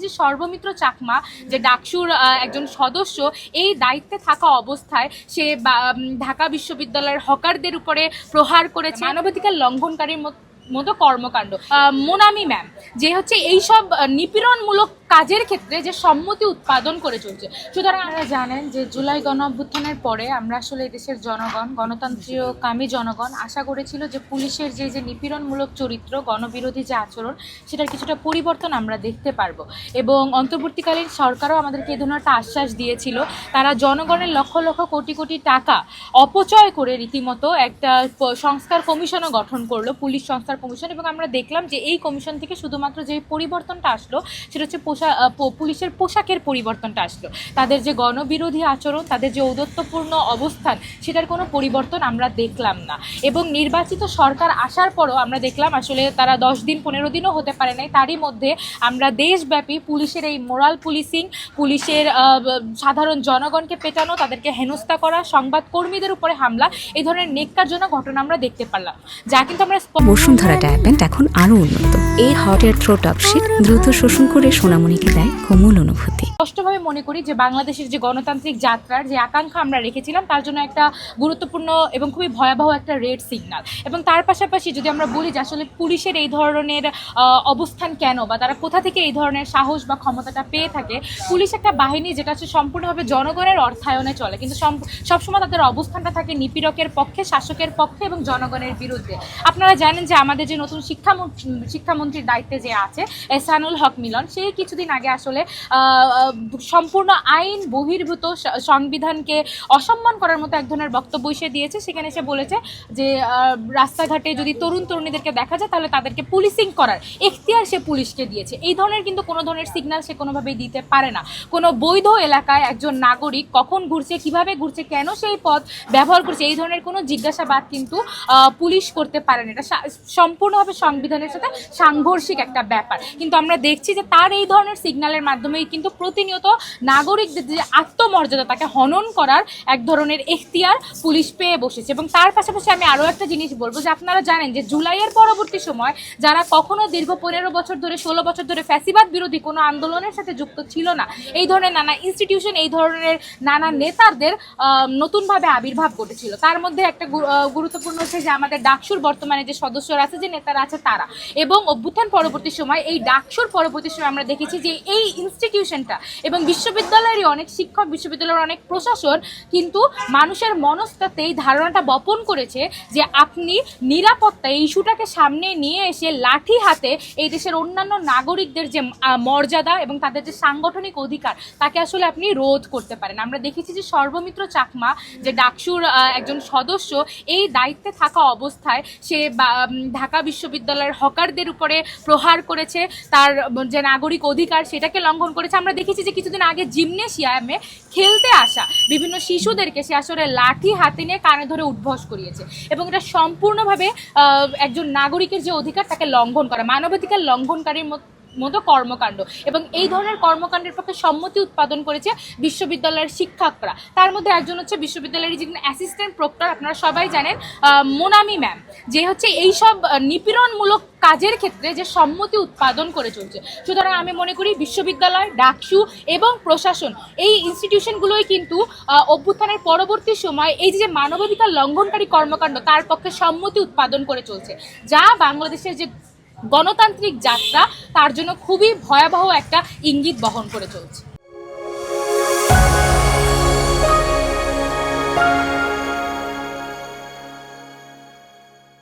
যে সর্বমিত্র চাকমা যে ডাকসুর একজন সদস্য এই দায়িত্বে থাকা অবস্থায় সে ঢাকা বিশ্ববিদ্যালয়ের হকারদের উপরে প্রহার করেছে, মানবাধিকার লঙ্ঘনকারীর মতো কর্মকাণ্ড। মোনামি ম্যাম যে হচ্ছে এইসব নিপীড়নমূলক কাজের ক্ষেত্রে যে সম্মতি উৎপাদন করে চলছে। সুতরাং আপনারা জানেন যে জুলাই গণ অভ্যুত্থানের পরে আমরা আসলে দেশের জনগণ, গণতন্ত্রকামী জনগণ আশা করেছিল যে পুলিশের যে নিপীড়নমূলক চরিত্র, গণবিরোধী যে আচরণ, সেটার কিছুটা পরিবর্তন আমরা দেখতে পারবো। এবং অন্তর্বর্তীকালীন সরকারও আমাদেরকে এই ধরনের একটা আশ্বাস দিয়েছিল। তারা জনগণের লক্ষ লক্ষ কোটি কোটি টাকা অপচয় করে রীতিমতো একটা সংস্কার কমিশনও গঠন করলো, পুলিশ সংস্কার কমিশন। এবং আমরা দেখলাম যে এই কমিশন থেকে শুধুমাত্র যে পরিবর্তনটা আসলো সেটা হচ্ছে পুলিশের পোশাকের পরিবর্তনটা আসলো। তাদের যে গণবিরোধী আচরণ, তাদের যে ঔদ্ধত্যপূর্ণ অবস্থান, সেটার কোনো পরিবর্তন আমরা দেখলাম না। এবং নির্বাচিত সরকার আসার পরও আমরা দেখলাম আসলে তারা 10 দিন 15 দিনও হতে পারে নাই, তারই মধ্যে আমরা দেশব্যাপী পুলিশের এই মোরাল পুলিশিং, পুলিশের সাধারণ জনগণকে পেটানো, তাদেরকে হেনস্থা করা, সংবাদকর্মীদের উপরে হামলা, এই ধরনের নেককারজনক ঘটনা আমরা দেখতে পারলাম, যা কিন্তু আমরা বসুন্ধরা ডায়াপেন্ট এখন আরো উন্নত। এই হট এয়ার থ্রো টপ শীত দ্রুত শোষণ করে সোনামণিকে দেয় কোমল অনুভূতি। স্পষ্টভাবে মনে করি যে বাংলাদেশের যে গণতান্ত্রিক যাত্রার যে আকাঙ্ক্ষা আমরা রেখেছিলাম, তার জন্য একটা গুরুত্বপূর্ণ এবং খুবই ভয়াবহ একটা রেড সিগন্যাল। এবং তার পাশাপাশি যদি আমরা বলি যে আসলে পুলিশের এই ধরনের অবস্থান কেন, বা তারা কোথা থেকে এই ধরনের সাহস বা ক্ষমতাটা পেয়ে থাকে। পুলিশ একটা বাহিনী যেটা হচ্ছে সম্পূর্ণভাবে জনগণের অর্থায়নে চলে, কিন্তু সবসময় তাদের অবস্থানটা থাকে নিপীড়কের পক্ষে, শাসকের পক্ষে এবং জনগণের বিরুদ্ধে। আপনারা জানেন যে আমাদের যে নতুন শিক্ষামন্ত্রীর দায়িত্বে যে আছে এহসানুল হক মিলন, সে কিছুদিন আগে আসলে সম্পূর্ণ আইন বহির্ভূত সংবিধানকে অসম্মান করার মতো এক ধরনের বক্তব্য সে দিয়েছে। সেখানে সে বলেছে যে রাস্তাঘাটে যদি তরুণ তরুণীদেরকে দেখা যায় তাহলে তাদেরকে পুলিশিং করার এখতিয়ার সে পুলিশকে দিয়েছে। এই ধরনের কিন্তু কোনো ধরনের সিগন্যাল সে কোনোভাবেই দিতে পারে না। কোনো বৈধ এলাকায় একজন নাগরিক কখন ঘুরছে, কিভাবে ঘুরছে, কেন সেই পথ ব্যবহার করছে, এই ধরনের কোনো জিজ্ঞাসাবাদ কিন্তু পুলিশ করতে পারে না। এটা সম্পূর্ণভাবে সংবিধানের সাথে সাংঘর্ষিক একটা ব্যাপার। কিন্তু আমরা দেখছি যে তার এই ধরনের সিগন্যালের মাধ্যমেই কিন্তু প্রতিনিয়ত নাগরিকদের যে আত্মমর্যাদা, তাকে হনন করার এক ধরনের এখতিয়ার পুলিশ পেয়ে বসেছে। এবং তার পাশাপাশি আমি আরও একটা জিনিস বলবো যে আপনারা জানেন যে জুলাইয়ের পরবর্তী সময় যারা কখনো দীর্ঘ 15 বছর ধরে 16 বছর ধরে ফ্যাসিবাদ বিরোধী কোনো আন্দোলনের সাথে যুক্ত ছিল না, এই ধরনের নানা ইনস্টিটিউশন, এই ধরনের নানা নেতাদের নতুনভাবে আবির্ভাব ঘটেছিল। তার মধ্যে একটা গুরুত্বপূর্ণ হচ্ছে যে আমাদের ডাকসুর বর্তমানে যে সদস্যরা আছে, যে নেতারা আছে, তারা। এবং অভ্যুত্থান পরবর্তী সময় এই ডাকসুর পরবর্তী সময় আমরা দেখেছি যে এই ইনস্টিটিউশনটা এবং বিশ্ববিদ্যালয়েরই অনেক শিক্ষক, বিশ্ববিদ্যালয়ের অনেক প্রশাসন কিন্তু মানুষের মনস্তাতে এই ধারণাটা বপন করেছে যে আপনি নিরাপত্তা এই ইস্যুটাকে সামনে নিয়ে এসে লাঠি হাতে এই দেশের অন্যান্য নাগরিকদের যে মর্যাদা এবং তাদের যে সাংগঠনিক অধিকার, তাকে আসলে আপনি রোধ করতে পারেন। আমরা দেখেছি যে সর্বমিত্র চাকমা যে ডাকসুর একজন সদস্য এই দায়িত্বে থাকা অবস্থায় সে ঢাকা বিশ্ববিদ্যালয়ের হকারদের উপরে প্রহার করেছে, তার যে নাগরিক অধিকার সেটাকে লঙ্ঘন করেছে। আমরা দেখেছি যে কিছুদিন আগে জিমনেশিয়ামে খেলতে আসা বিভিন্ন শিশুদেরকে সে আসলে লাঠি হাতে নিয়ে কানে ধরে উদ্ভস করিয়েছে। এবং এটা সম্পূর্ণভাবে একজন নাগরিকের যে অধিকার, তাকে লঙ্ঘন করা, মানবাধিকার লঙ্ঘনকারীর মতো কর্মকাণ্ড। এবং এই ধরনের কর্মকাণ্ডের পক্ষে সম্মতি উৎপাদন করেছে বিশ্ববিদ্যালয়ের শিক্ষকরা। তার মধ্যে একজন হচ্ছে বিশ্ববিদ্যালয়ের যিনি অ্যাসিস্ট্যান্ট প্রক্টর, আপনারা সবাই জানেন, মোনামি ম্যাম, যে হচ্ছে এইসব নিপীড়নমূলক কাজের ক্ষেত্রে যে সম্মতি উৎপাদন করে চলছে। সুতরাং আমি মনে করি বিশ্ববিদ্যালয়, ডাকসু এবং প্রশাসন, এই ইনস্টিটিউশনগুলোই কিন্তু অভ্যুত্থানের পরবর্তী সময় এই যে মানবাধিকার লঙ্ঘনকারী কর্মকাণ্ড, তার পক্ষে সম্মতি উৎপাদন করে চলছে, যা বাংলাদেশের যে গণতান্ত্রিক যাত্রা তার জন্য খুবই ভয়াবহ একটা ইঙ্গিত বহন করে চলছে।